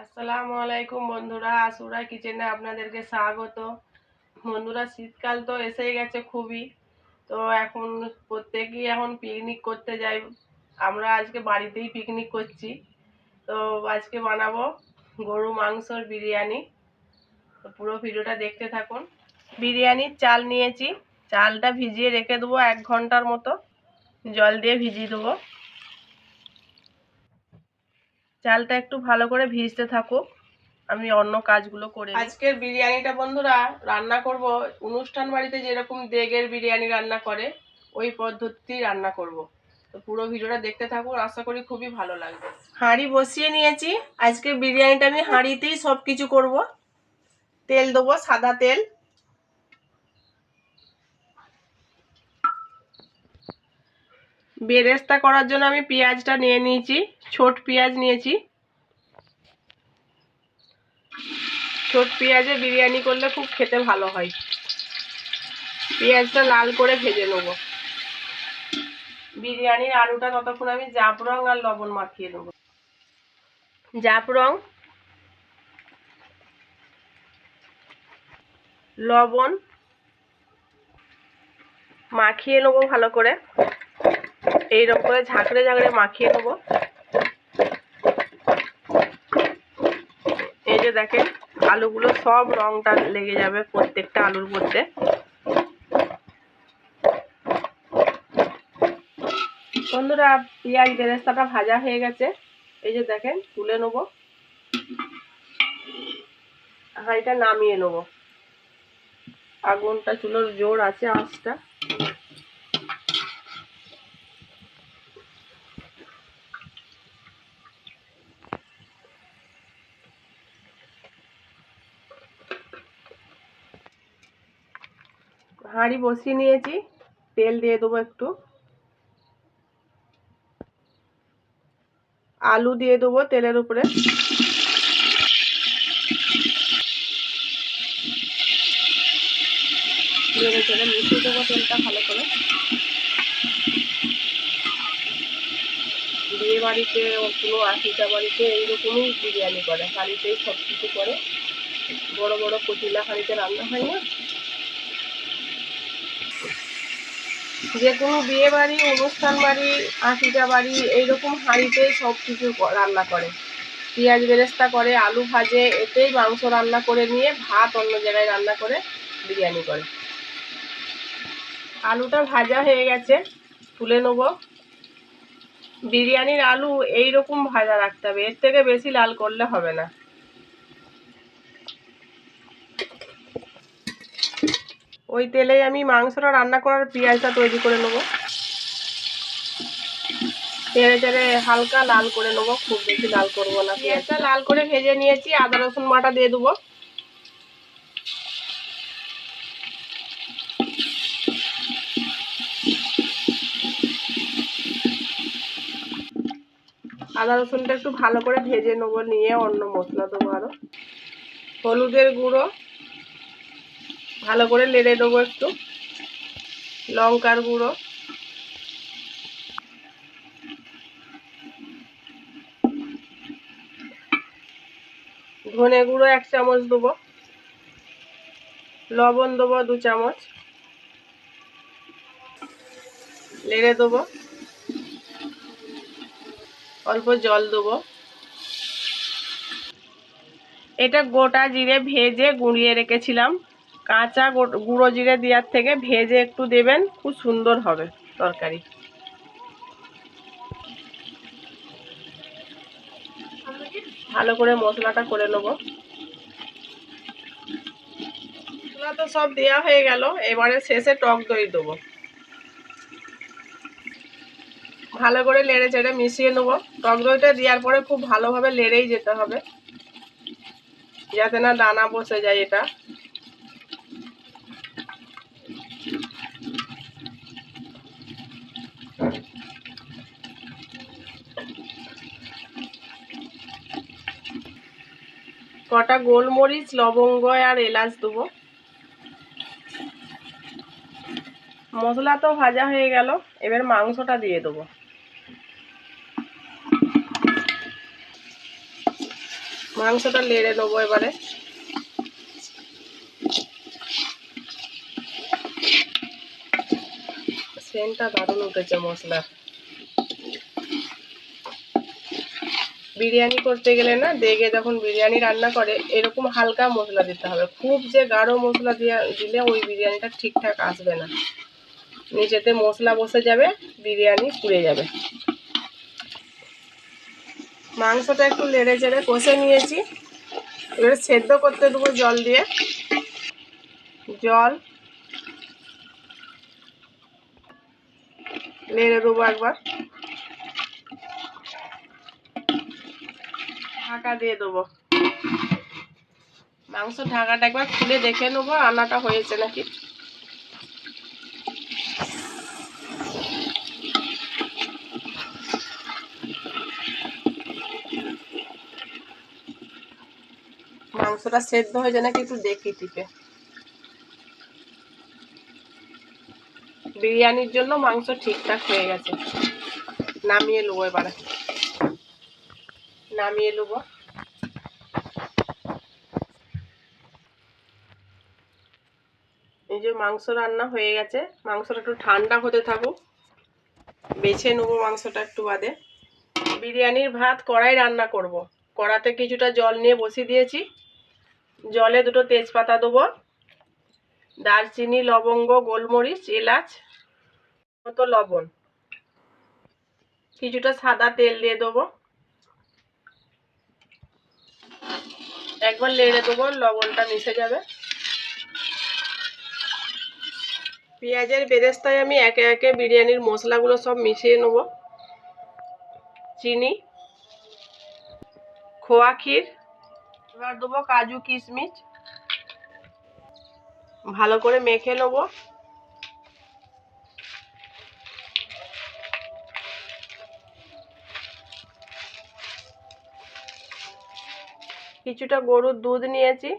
আসসালামু আলাইকুম বন্ধুরা, আসুরা কিচেনে আপনাদেরকে স্বাগত। বন্ধুরা, শীতকাল তো এসেই গেছে খুবই। তো এখন প্রত্যেকেই এখন পিকনিক করতে যাই। আমরা আজকে বাড়িতেই পিকনিক করছি। তো আজকে বানাবো গরু মাংসর বিরিয়ানি। তো পুরো ভিডিওটা দেখতে থাকুন। বিরিয়ানির চাল নিয়েছি, চালটা ভিজিয়ে রেখে দেবো 1 ঘন্টার মতো, জল দিয়ে ভিজিয়ে দেবো। চালটা একটু ভালো করে ভিজতে থাকুক, আমি অন্য কাজগুলো করে নিই। আজকের বিরিয়ানিটা বন্ধুরা রান্না করব অনুষ্ঠান বাড়িতে যেরকম দেগের বিরিয়ানি রান্না করে ওই পদ্ধতি রান্না করব। তো পুরো ভিডিওটা দেখতে থাকুন, আশা করি খুবই ভালো লাগবে। হাঁড়ি বসিয়ে নিয়েছি। আজকে বিরিয়ানিটা আমি হাঁড়িতেই সব কিছু করব। তেল দেবো, সাদা তেল। বেরেস্তা করার জন্য আমি পেঁয়াজটা নিয়ে নিয়েছি, ছোট পেঁয়াজ নিয়েছি। ছোট পেঁয়াজে বিরিয়ানি করলে খুব খেতে ভালো হয়। পেঁয়াজটা লাল করে ভেজে নেব। বিরিয়ানির আলুটা ততক্ষণ আমি জাফরং আর লবণ মাখিয়ে নেব। জাফরং, লবণ মাখিয়ে নেবো ভালো করে, এইরকম করে ঝাঁকড়ে ঝাঁকড়ে মাখিয়ে নেবো। এই যে দেখেন, আলুগুলো সব রংটা লেগে যাবে প্রত্যেকটা আলুর মধ্যে। বন্ধুরা, পেঁয়াজ বেরেস্তাটা ভাজা হয়ে গেছে। এই যে দেখেন, তুলে নেবো, হাঁড়িটা নামিয়ে নেবো। আগুনটা চুলোর জোর আছে, আঁচটা। হাঁড়ি বসিয়ে নিয়েছি, তেল দিয়ে দেবো একটু। আলু দিয়ে দেবো তেলের উপরে। নেড়ে চেড়ে মিশিয়ে দেবো তেলটা ভালো করে। বিয়ে বাড়িতে কোনো আশিটা বাড়িতে এইরকমই বিরিয়ানি করে, হাঁড়িতেই সব কিছু করে। বড় বড় পতিলা হাঁড়িতে রান্না হয় না। যে কোনো বিয়ে বাড়ি, অনুষ্ঠান বাড়ি, আশিটা বাড়ি এইরকম হাঁড়িতেই সব কিছু রান্না করে। পেঁয়াজ বেরেস্তা করে, আলু ভাজে, এতেই মাংস রান্না করে নিয়ে ভাত অন্য জায়গায় রান্না করে বিরিয়ানি করে। আলুটা ভাজা হয়ে গেছে, তুলে নেব। বিরিয়ানির আলু এইরকম ভাজা রাখতে হবে, এর থেকে বেশি লাল করলে হবে না। ওই তেলেই আমি মাংসটা রান্না করার পেঁয়াজটা তৈরি করে নেব। তেড়ে তেড়ে হালকা লাল করে নেব, খুব বেশি লাল করবো না। পেঁয়াজটা লাল করে ভেজে নিয়েছি, আদা রসুন বাটা দিয়ে দেবো। আদা রসুনটা একটু ভালো করে ভেজে নেবো, নিয়ে অন্য মশলা দেবো আরো। হলুদের গুঁড়ো ভালো করে নেড়ে দেবো একটু। লঙ্কার গুঁড়ো, ধনে গুঁড়ো 1 চামচ দেবো। লবণ দেবো 2 চামচ। নেড়ে দেবো, অল্প জল দেবো। এটা গোটা জিরে ভেজে গুঁড়িয়ে রেখেছিলাম। কাঁচা গুঁড়ো জিরে দেওয়ার থেকে ভেজে একটু দেবেন, খুব সুন্দর হবে তরকারি। ভালো করে মশলাটা করে নেবো। মশলা তো সব দেওয়া হয়ে গেল, এবারে শেষে টক দই দেবো। ভালো করে নেড়ে চেড়ে মিশিয়ে নেবো। টক দইটা দেওয়ার পরে খুব ভালোভাবে নেড়েই যেতে হবে, যাতে না দানা বসে যায়। এটা কটা গোলমরিচ, লবঙ্গ আর এলাচ দেবো। মশলা তো ভাজা হয়ে গেল, এবার মাংসটা দিয়ে দেবো। মাংসটা নেড়ে নেবো এবারে। সেন্টটা দারুণ উঠেছে মশলার। বিরিয়ানি করতে গেলে না, দেখে যখন বিরিয়ানি রান্না করে এরকম হালকা মশলা দিতে হবে, খুব যে গাঢ় মশলা দিলে ওই বিরিয়ানিটা ঠিকঠাক আসবে না, নিচেতে মশলা বসে যাবে, বিরিয়ানি পুড়ে যাবে। মাংসটা একটু নেড়ে চেড়ে কষে নিয়েছি, এবারে সেদ্ধ করতে দেবো জল দিয়ে। জল নেড়ে দেবো একবার, ঢাকা দিয়ে দেবো। মাংস ঢাকাটা একবার খুলে দেখে নেবো রান্নাটা হয়েছে নাকি। মাংসটা সেদ্ধ হয়েছে নাকি একটু দেখি টিপে। বিরিয়ানির জন্য মাংস ঠিকঠাক হয়ে গেছে, নামিয়ে নেবো এবারে। নামিয়ে নেবো। এই যে মাংস রান্না হয়ে গেছে, মাংসটা একটু ঠান্ডা হতে থাকুক, বেছে নেবো মাংসটা একটু বাদে। বিরিয়ানির ভাত কড়াই রান্না করব। কড়াতে কিছুটা জল নিয়ে বসিয়ে দিয়েছি, জলে দুটো তেজপাতা দেবো, দারচিনি, লবঙ্গ, গোলমরিচ, এলাচ, মতো লবণ, কিছুটা সাদা তেল দিয়ে দেবো, একবার নেড়ে দেবো, লবণটা মিশে যাবে। পেঁয়াজের বেরেস্তায় আমি একে একে বিরিয়ানির মশলাগুলো সব মিশিয়ে নেব। চিনি, খোয়া ক্ষীর, এবার দেবো কাজু কিশমিশ, ভালো করে মেখে নেব। কিছুটা গরুর দুধ নিয়েছি,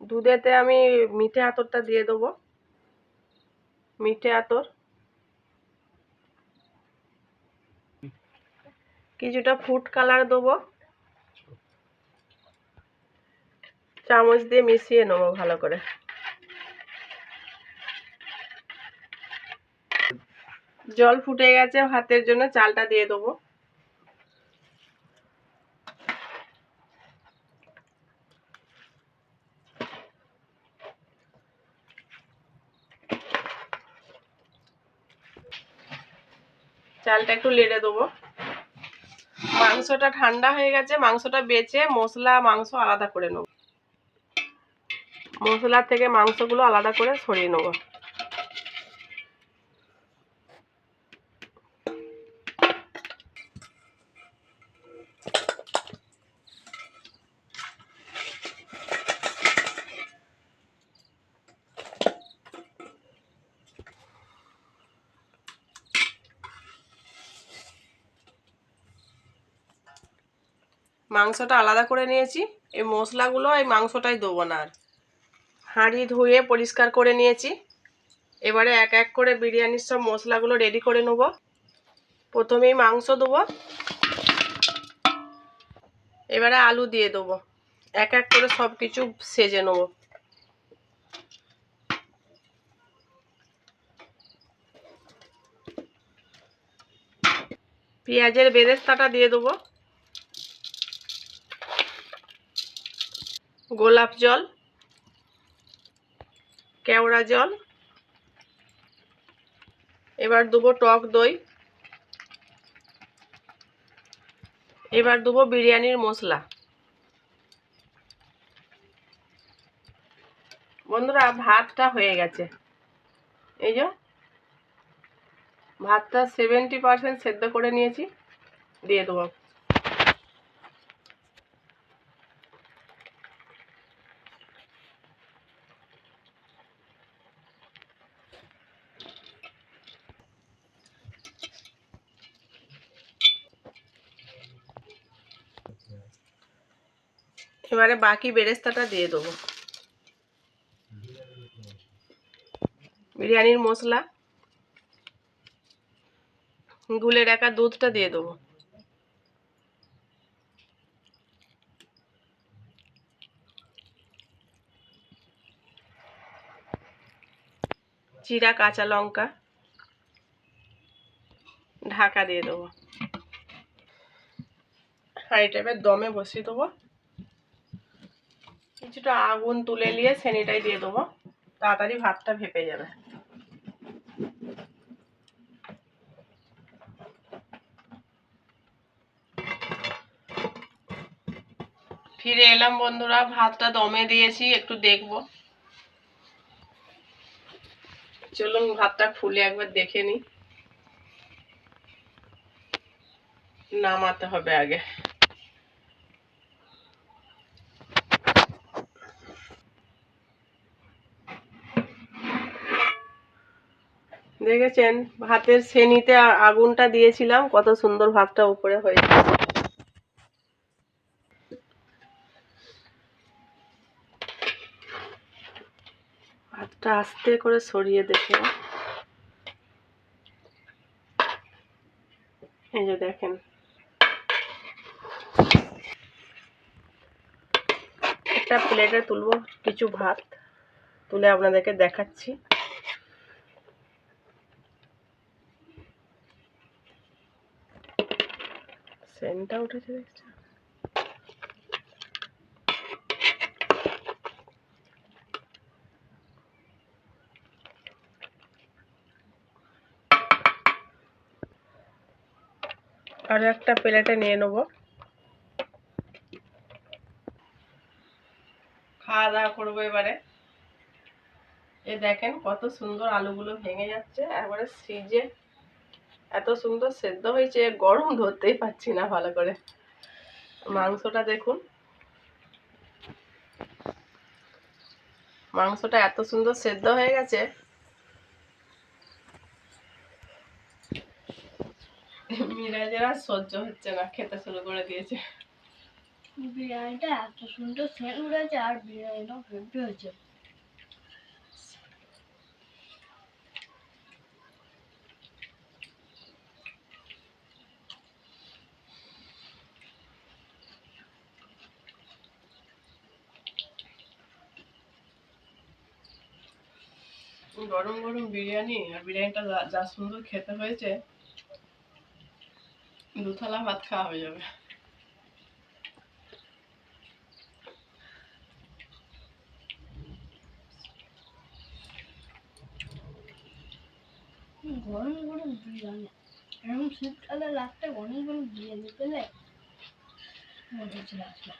দুধেতে আমি মিঠে আতরটা দিয়ে দেবো, মিঠে আতর, কিছুটা ফুড কালার দেবো, চামচ দিয়ে মিশিয়ে নেবো ভালো করে। জল ফুটে গেছে, ভাতের জন্য চালটা দিয়ে দেবো। চালটা একটু নেড়ে দেবো। মাংসটা ঠান্ডা হয়ে গেছে, মাংসটা বেছে মশলা মাংস আলাদা করে নেব, মশলা থেকে মাংসগুলো আলাদা করে সরিয়ে নেব। মাংসটা আলাদা করে নিয়েছি, এই মশলাগুলো এই মাংসটাই দেবো না আর। হাঁড়ি ধুয়ে পরিষ্কার করে নিয়েছি, এবারে এক এক করে বিরিয়ানির সব মশলাগুলো রেডি করে নেব। প্রথমেই মাংস দেবো, এবারে আলু দিয়ে দেবো, এক এক করে সব কিছু সেজে নেব। পেঁয়াজের বেরেস্তাটা দিয়ে দেবো, গোলাপ জল, কেওড়া জল, এবার দেবো টক দই, এবার দেবো বিরিয়ানির মশলা। বন্ধুরা ভাতটা হয়ে গেছে, এই যে ভাতটা 70% সেদ্ধ করে নিয়েছি, দিয়ে দেবো। এবারে বাকি বেরেস্তাটা দিয়ে দেবো, বিরিয়ানির মশলা, গুলে রাখা দুধটা দিয়ে দেবো, চিরা কাঁচা লঙ্কা, ঢাকা দিয়ে দেবো। হাঁড়িটা এবার দমে বসিয়ে দেবো। কিছুটা আগুন তুলে নিয়ে সেনিটাই দিয়ে দেবো, তাড়াতাড়ি ভাতটা ভেপে যাবে। ফিরে এলাম বন্ধুরা, ভাতটা দমে দিয়েছি, একটু দেখবো। চলুন ভাতটা খুলে একবার দেখে নিই। নামাতে হবে আগে। দেখেছেন ভাতের সেনিতে আগুনটা দিয়েছিলাম, কত সুন্দর ভাতটা উপরে হয়েছে। ভাতটা আস্তে করে সরিয়ে দেখে, এই যে দেখেন। একটা প্লেটে তুলবো কিছু ভাত, তুলে আপনাদেরকে দেখাচ্ছি। সেন্টটা উঠেছে দেখছেন। আর একটা প্লেটে নিয়ে নেবো। খাওয়া দাওয়া করবো এবারে। এ দেখেন কত সুন্দর আলুগুলো ভেঙে যাচ্ছে, একবারে সিজে এত সুন্দর সেদ্ধ হয়েছে, গরম ধরতেই পারছি না ভালো করে। মাংসটা দেখুন, মাংসটা এত সুন্দর সেদ্ধ হয়ে গেছে, মিরাজের আর সহ্য হচ্ছে না, খেতে শুরু করে দিয়েছে। বিরিয়ানিটা এত সুন্দর সেন্ট উঠেছে, আর বিরিয়ানিটাও হেভি হয়েছে। গরম গরম বিরিয়ানি, আর বিরিয়ানিটা যা সুন্দর খেতে হয়েছে, দুথালা ভাত খাওয়া হয়ে যাবে। গরম গরম বিরিয়ানি, এরকম শীতকালে রাত্রে গরম গরম বিরিয়ানি পেলে মজা চলে আসবে।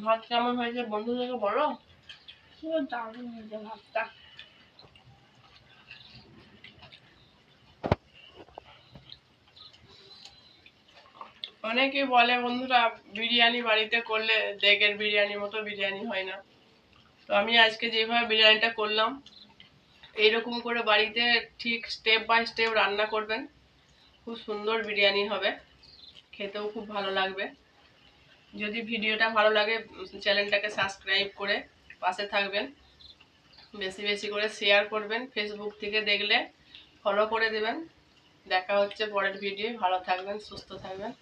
ভাত কেমন হয়েছে বন্ধুদেরকে বলো। পুরো দারুণ হয়েছে ভাতটা। অনেকেই বলে বন্ধুরা বিরিয়ানি বাড়িতে করলে দেগের বিরিয়ানির মতো বিরিয়ানি হয় না। তো আমি আজকে যেভাবে বিরিয়ানিটা করলাম, এইরকম করে বাড়িতে ঠিক স্টেপ বাই স্টেপ রান্না করবেন, খুব সুন্দর বিরিয়ানি হবে, খেতেও খুব ভালো লাগবে। যদি ভিডিওটা ভালো লাগে চ্যানেলটাকে সাবস্ক্রাইব করে পাশে থাকবেন, বেশি বেশি করে শেয়ার করবেন, ফেসবুক থেকে দেখলে ফলো করে দেবেন। দেখা হচ্ছে পরের ভিডিও। ভালো থাকবেন, সুস্থ থাকবেন।